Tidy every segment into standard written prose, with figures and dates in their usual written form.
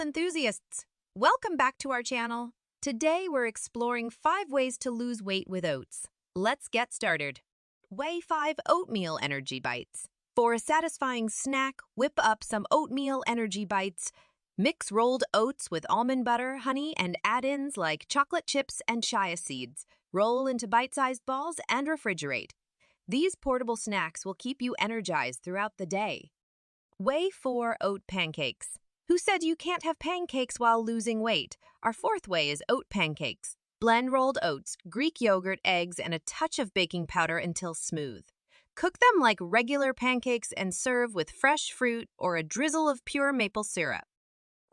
health enthusiasts! Welcome back to our channel. Today we're exploring 5 ways to lose weight with oats. Let's get started. Weigh 5 oatmeal energy bites. For a satisfying snack, whip up some oatmeal energy bites. Mix rolled oats with almond butter, honey, and add-ins like chocolate chips and chia seeds. Roll into bite-sized balls and refrigerate. These portable snacks will keep you energized throughout the day. Weigh 4 oat pancakes. Who said you can't have pancakes while losing weight? Our 4th way is oat pancakes. Blend rolled oats, Greek yogurt, eggs, and a touch of baking powder until smooth. Cook them like regular pancakes and serve with fresh fruit or a drizzle of pure maple syrup.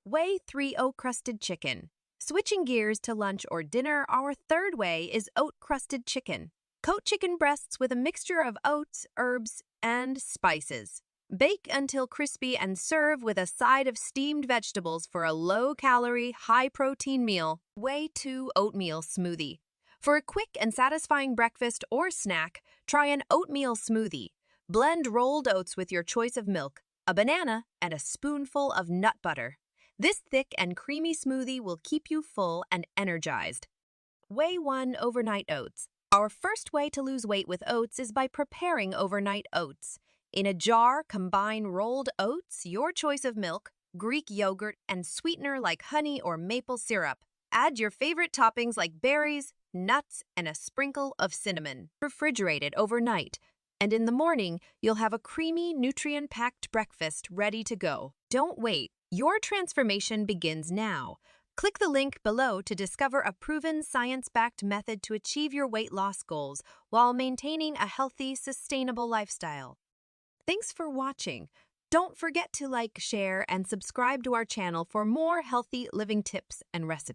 Weigh 3 oat-crusted chicken. Switching gears to lunch or dinner, our 3rd way is oat-crusted chicken. Coat chicken breasts with a mixture of oats, herbs, and spices. Bake until crispy and serve with a side of steamed vegetables for a low-calorie, high-protein meal. Weigh 2 oatmeal smoothie. For a quick and satisfying breakfast or snack, try an oatmeal smoothie. Blend rolled oats with your choice of milk, a banana, and a spoonful of nut butter. This thick and creamy smoothie will keep you full and energized. Weigh 1 overnight oats. Our first way to lose weight with oats is by preparing overnight oats. In a jar, combine rolled oats, your choice of milk, Greek yogurt, and sweetener like honey or maple syrup. Add your favorite toppings like berries, nuts, and a sprinkle of cinnamon. Refrigerate it overnight, and in the morning, you'll have a creamy, nutrient-packed breakfast ready to go. Don't wait. Your transformation begins now. Click the link below to discover a proven science-backed method to achieve your weight loss goals while maintaining a healthy, sustainable lifestyle. Thanks for watching. Don't forget to like, share, and subscribe to our channel for more healthy living tips and recipes.